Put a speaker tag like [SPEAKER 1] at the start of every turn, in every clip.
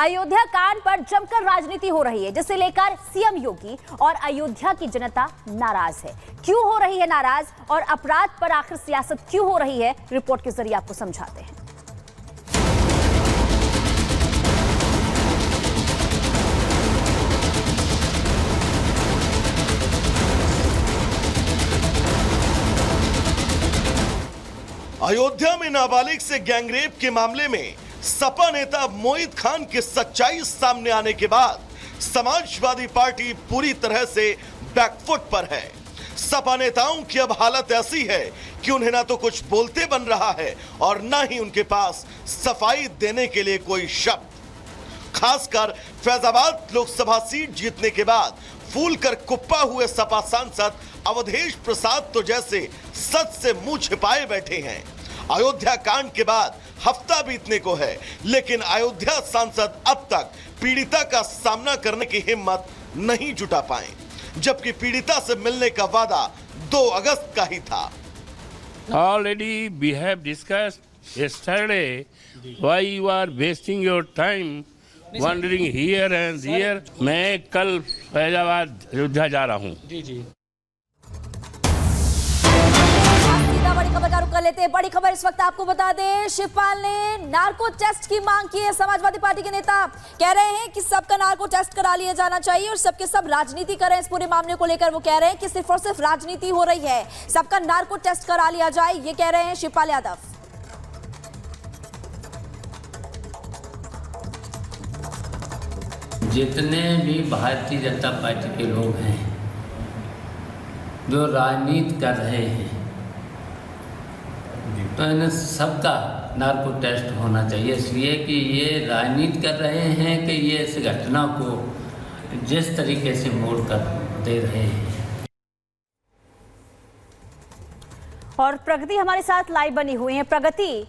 [SPEAKER 1] अयोध्या कांड पर जमकर राजनीति हो रही है, जिसे लेकर सीएम योगी और अयोध्या की जनता नाराज है। क्यों हो रही है नाराज और अपराध पर आखिर सियासत क्यों हो रही है, रिपोर्ट के जरिए आपको समझाते हैं।
[SPEAKER 2] अयोध्या में नाबालिग से गैंगरेप के मामले में सपा नेता मोहित खान की सच्चाई सामने आने के बाद समाजवादी पार्टी पूरी तरह से बैकफुट पर है। सपा नेताओं की अब हालत ऐसी है कि उन्हें ना तो कुछ बोलते बन रहा है और ना ही उनके पास सफाई देने के लिए कोई शब्द। खासकर फैजाबाद लोकसभा सीट जीतने के बाद फूल कर कुप्पा हुए सपा सांसद अवधेश प्रसाद तो जैसे सच से मुंह छिपाए बैठे हैं। अयोध्या कांड के बाद हफ्ता बीतने को है, लेकिन अयोध्या सांसद अब तक पीड़िता का सामना करने की हिम्मत नहीं जुटा पाए, जबकि पीड़िता से मिलने का वादा 2 अगस्त का ही था।
[SPEAKER 3] Already we have discussed yesterday why you are wasting your time wandering here and here। मैं कल फैजाबाद अयोध्या जा रहा हूँ। जी।
[SPEAKER 1] बड़ी खबर का रुख कर लेते हैं। बड़ी खबर इस वक्त आपको बता दें, शिवपाल ने नार्को टेस्ट की मांग की है। समाजवादी पार्टी के नेता कह रहे हैं कि सबका नार्को टेस्ट करा लिया जाना चाहिए और सबके सब राजनीति करें इस पूरे मामले को लेकर। वो कह रहे हैं कि सिर्फ और सिर्फ राजनीति हो रही है, सबका नार्को टेस्ट करा लिया जाए, ये कह रहे हैं शिवपाल यादव।
[SPEAKER 4] जितने भी भारतीय जनता पार्टी के लोग हैं जो राजनीति कर रहे हैं, तो इन्हें सबका नार्को टेस्ट होना चाहिए, इसलिए कि ये राजनीति कर रहे हैं कि ये इस घटना को जिस तरीके से मोड़ कर दे रहे हैं।
[SPEAKER 1] और प्रगति हमारे साथ लाइव बनी हुई है। प्रगति,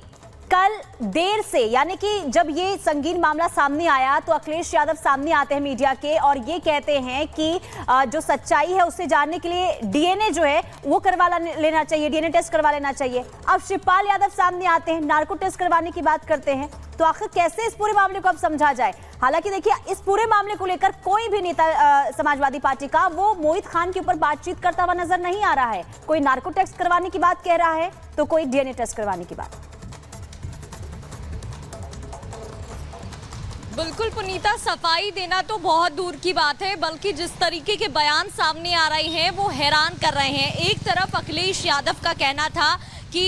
[SPEAKER 1] कल देर से, यानी कि जब ये संगीन मामला सामने आया तो अखिलेश यादव सामने आते हैं मीडिया के और ये कहते हैं कि जो सच्चाई है उसे जानने के लिए डीएनए जो है वो करवा लेना चाहिए, डीएनए टेस्ट करवा लेना चाहिए। अब शिवपाल यादव सामने आते हैं, नार्को टेस्ट करवाने की बात करते हैं, तो आखिर कैसे इस पूरे मामले को अब समझा जाए। हालांकि देखिए, इस पूरे मामले को लेकर कोई भी नेता समाजवादी पार्टी का वो मोहित खान के ऊपर बातचीत करता हुआ नजर नहीं आ रहा है। कोई नार्को टेस्ट करवाने की बात कह रहा है तो कोई डीएनए टेस्ट करवाने की बात।
[SPEAKER 5] बिल्कुल पुनीता, सफाई देना तो बहुत दूर की बात है, बल्कि जिस तरीके के बयान सामने आ रहे हैं वो हैरान कर रहे हैं। एक तरफ अखिलेश यादव का कहना था कि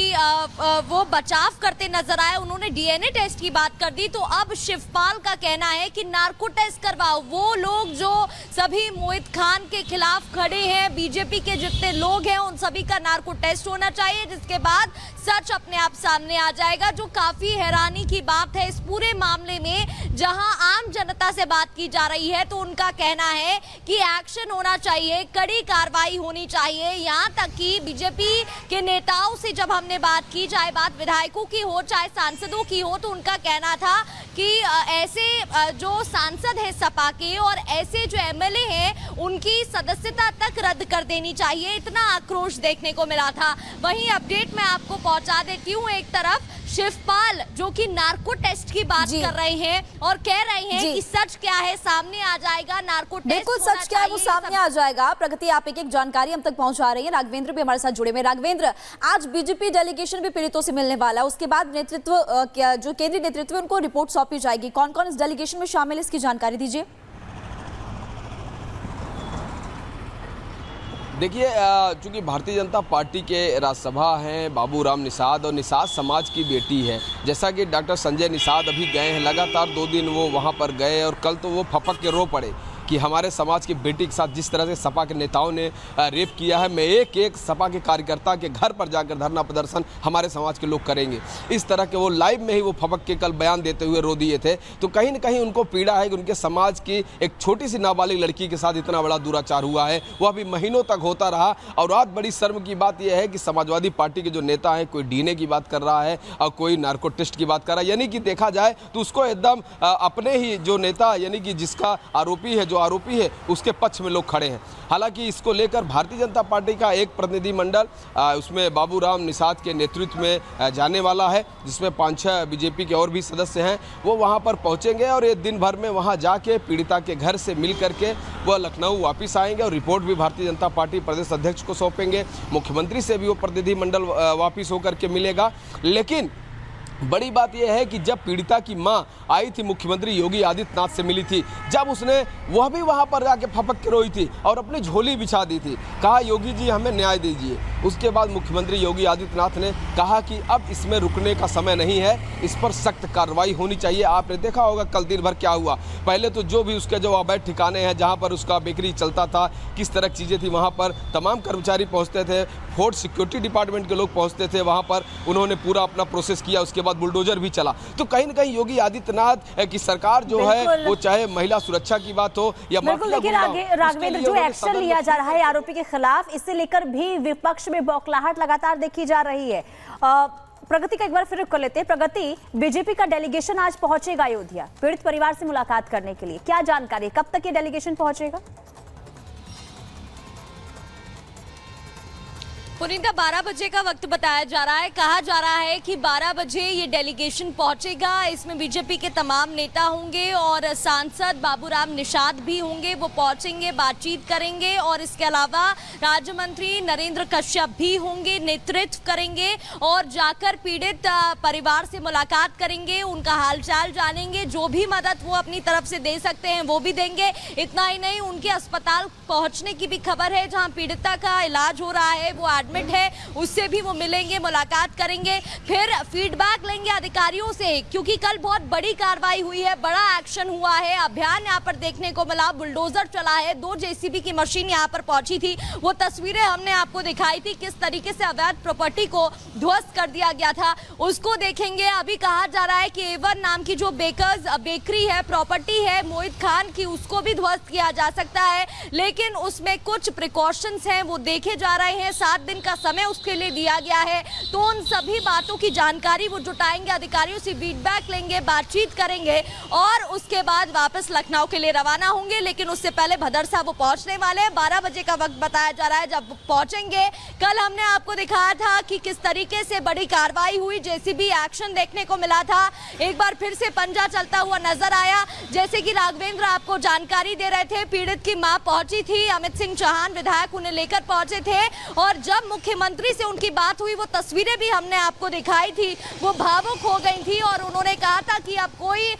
[SPEAKER 5] वो बचाव करते नजर आए, उन्होंने डीएनए टेस्ट की बात कर दी, तो अब शिवपाल का कहना है कि नार्को टेस्ट करवाओ। वो लोग जो सभी मोहित खान के खिलाफ खड़े हैं, बीजेपी के जितने लोग हैं, उन सभी का नार्को टेस्ट होना चाहिए, जिसके बाद सच अपने आप सामने आ जाएगा। जो काफी हैरानी की बात है इस पूरे मामले में, जहां आम जनता से बात की जा रही है तो उनका कहना है कि एक्शन होना चाहिए, कड़ी कार्रवाई होनी चाहिए। यहाँ तक कि बीजेपी के नेताओं से जब हमने बात की, चाहे बात विधायकों की हो चाहे सांसदों की हो, तो उनका कहना था कि ऐसे जो सांसद हैं सपा के और ऐसे जो एमएलए हैं उनकी सदस्यता तक रद्द कर देनी चाहिए, इतना आक्रोश देखने को मिला था। वहीं अपडेट मैं आपको पहुंचा देती हूँ। एक तरफ शिवपाल जो कि नार्को टेस्ट की बात कर रहे हैं और कह रहे हैं कि सच क्या है सामने आ जाएगा, नार्को टेस्ट
[SPEAKER 1] बिल्कुल सच क्या है वो सामने आ जाएगा। प्रगति, आप एक जानकारी हम तक पहुंचा रही है। राघवेंद्र भी हमारे साथ जुड़े हुए। राघवेंद्र, आज बीजेपी डेलीगेशन भी पीड़ितों से मिलने वाला है, उसके बाद नेतृत्व जो केंद्रीय नेतृत्व है उनको रिपोर्ट सौंपी जाएगी। कौन कौन इस डेलीगेशन में शामिल है, इसकी जानकारी दीजिए।
[SPEAKER 6] देखिए, चूंकि भारतीय जनता पार्टी के राज्यसभा हैं बाबूराम निषाद, और निषाद समाज की बेटी है। जैसा कि डॉक्टर संजय निषाद अभी गए हैं, लगातार 2 दिन वो वहाँ पर गए और कल तो वो फपक के रो पड़े कि हमारे समाज की बेटी के साथ जिस तरह से सपा के नेताओं ने रेप किया है, मैं एक सपा के कार्यकर्ता के घर पर जाकर धरना प्रदर्शन हमारे समाज के लोग करेंगे। इस तरह के वो लाइव में ही वो फपक के कल बयान देते हुए रो दिए थे। तो कहीं ना कहीं उनको पीड़ा है कि उनके समाज की एक छोटी सी नाबालिग लड़की के साथ इतना बड़ा दुराचार हुआ है, वो अभी महीनों तक होता रहा। और आज बड़ी शर्म की बात यह है कि समाजवादी पार्टी के जो नेता हैं, कोई डीएनए की बात कर रहा है और कोई नार्को टेस्ट की बात कर रहा है। यानी कि देखा जाए तो उसको एकदम अपने ही जो नेता, यानी कि जिसका आरोपी है, जो जो आरोपी है उसके पक्ष में लोग खड़े हैं। हालांकि इसको लेकर भारतीय जनता पार्टी का एक प्रतिनिधिमंडल उसमें बाबूराम निषाद के नेतृत्व में जाने वाला है, जिसमें 5-6 बीजेपी के और भी सदस्य हैं। वो वहां पर पहुंचेंगे और ये दिन भर में वहां जाके पीड़िता के घर से मिल करके वह लखनऊ वापस आएंगे और रिपोर्ट भी भारतीय जनता पार्टी प्रदेश अध्यक्ष को सौंपेंगे। मुख्यमंत्री से भी वो प्रतिनिधिमंडल वापस होकर के मिलेगा। लेकिन बड़ी बात यह है कि जब पीड़िता की मां आई थी, मुख्यमंत्री योगी आदित्यनाथ से मिली थी, जब उसने वह भी वहां पर जाके फपक के रोई थी और अपनी झोली बिछा दी थी, कहा योगी जी हमें न्याय दीजिए। उसके बाद मुख्यमंत्री योगी आदित्यनाथ ने कहा कि अब इसमें रुकने का समय नहीं है, इस पर सख्त कार्रवाई होनी चाहिए। आपने देखा होगा कल दिन भर क्या हुआ। पहले तो जो भी उसके जो अवैध ठिकाने हैं जहाँ पर उसका बेकरी चलता था, किस तरह की चीज़ें थी, वहाँ पर तमाम कर्मचारी पहुँचते थे, फोर्ट सिक्योरिटी डिपार्टमेंट के लोग पहुँचते थे, वहाँ पर उन्होंने पूरा अपना प्रोसेस किया। उसके बाद बुलडोजर भी चला। तो कहीं ना कहीं योगी आदित्यनाथ की सरकार जो है वो चाहे महिला सुरक्षा की बात हो या
[SPEAKER 1] लेकिन राघवेंद्र जो एक्शन लिया जा रहा है आरोपी के खिलाफ, इसे लेकर भी विपक्ष में बौखलाहट लगातार देखी जा रही है। प्रगति का एक बार फिर कर लेते हैं। प्रगति, बीजेपी का डेलीगेशन आज पहुंचेगा अयोध्या पीड़ित परिवार से मुलाकात करने के लिए, क्या जानकारी, कब तक ये डेलीगेशन पहुंचेगा?
[SPEAKER 5] पुनीता 12 बजे का वक्त बताया जा रहा है। कहा जा रहा है कि 12 बजे ये डेलीगेशन पहुंचेगा। इसमें बीजेपी के तमाम नेता होंगे और सांसद बाबूराम निषाद भी होंगे। वो पहुंचेंगे, बातचीत करेंगे और इसके अलावा राज्य मंत्री नरेंद्र कश्यप भी होंगे, नेतृत्व करेंगे और जाकर पीड़ित परिवार से मुलाकात करेंगे, उनका हालचाल जानेंगे, जो भी मदद वो अपनी तरफ से दे सकते हैं वो भी देंगे। इतना ही नहीं, उनके अस्पताल पहुंचने की भी खबर है, जहां पीड़िता का इलाज हो रहा है, वो एडमिट है, उससे भी वो मिलेंगे, मुलाकात करेंगे, फिर फीडबैक लेंगे अधिकारियों से, क्योंकि कल बहुत बड़ी कार्रवाई हुई है, बड़ा एक्शन हुआ है, अभियान यहाँ पर देखने को मिला, बुलडोजर चला है, 2 जेसीबी की मशीन यहाँ पर पहुंची थी। वो तस्वीरें हमने आपको दिखाई थी, किस तरीके से अवैध प्रॉपर्टी को ध्वस्त कर दिया गया था, उसको देखेंगे। अभी कहा जा रहा है कि एवन नाम की जो बेकरी है, प्रॉपर्टी है मोहित खान की, उसको भी ध्वस्त किया जा सकता है, लेकिन उसमें कुछ प्रिकॉशंस हैं वो देखे जा रहे हैं। 7 दिन का समय उसके लिए दिया गया है। तो उन सभी बातों की जानकारी वो जुटाएंगे, अधिकारियों से फीडबैक लेंगे, बातचीत करेंगे और उसके बाद वापस लखनऊ के लिए रवाना होंगे। लेकिन उससे पहले भदरसा वो पहुंचने वाले हैं। 12 बजे का वक्त बताया जा रहा है जब पहुंचेंगे। कल हमने आपको दिखाया था कि किस तरीके से बड़ी कार्रवाई हुई, जेसीबी एक्शन देखने को मिला था। एक बार फिर से पंजा चलता हुआ नजर आया। जैसे कि राघवेंद्र आपको जानकारी दे रहे थे, पीड़ित की मां पहुंची थी, अमित सिंह चौहान विधायक उन्हें लेकर पहुंचे थे और जब मुख्यमंत्री से उनकी बात हुई, वो तस्वीरें भी हमने आपको दिखाई थी, वो भावुक हो गई थी और उन्होंने कहा था कि अब कोई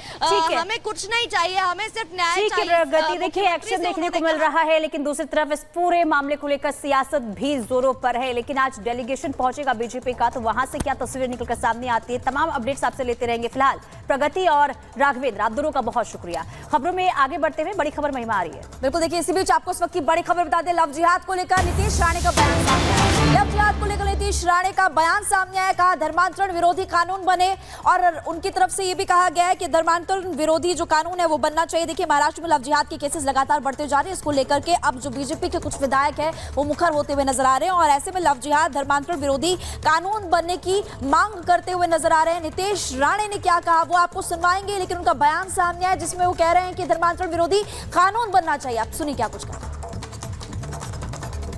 [SPEAKER 5] हमें कुछ नहीं चाहिए, हमें सिर्फ न्याय चाहिए।
[SPEAKER 1] प्रगति, देखिए एक्शन देखने को मिल रहा है, लेकिन दूसरी तरफ इस पूरे मामले को लेकर सियासत भी जोरों पर है। लेकिन आज डेलीगेशन पहुंचेगा बीजेपी का, तो वहां से क्या तस्वीरें निकलकर सामने आती है, तमाम अपडेट्स आपसे लेते रहेंगे। फिलहाल प्रगति और राघवेंद्र, आप दोनों का बहुत शुक्रिया। खबरों में आगे बढ़ते हुए बड़ी खबर महिमा आ रही है।
[SPEAKER 7] बिल्कुल, देखिए इसी बीच आपको इस वक्त की बड़ी खबर बता दें, लव जिहाद को लेकर नीतीश राणे का बयान सामने आया। लव जिहाद को लेकर नीतीश राणे का बयान सामने आया। कहा धर्मांतरण विरोधी कानून बने और उनकी तरफ से ये भी कहा गया है कि धर्मांतरण विरोधी जो कानून है वो बनना चाहिए। देखिए महाराष्ट्र में लव जिहाद के केसेस लगातार बढ़ते जा रहे हैं। इसको लेकर के अब जो बीजेपी के कुछ विधायक है वो मुखर होते हुए नजर आ रहे हैं और ऐसे में लव जिहाद धर्मांतरण विरोधी कानून बनने की मांग करते हुए नजर आ रहे हैं। नीतीश राणे ने क्या कहा वो आपको सुनवाएंगे, लेकिन उनका बयान सामने आया जिसमें वो कह रहे हैं कि धर्मांतरण विरोधी कानून बनना चाहिए। आप सुनिए क्या कुछ कहा।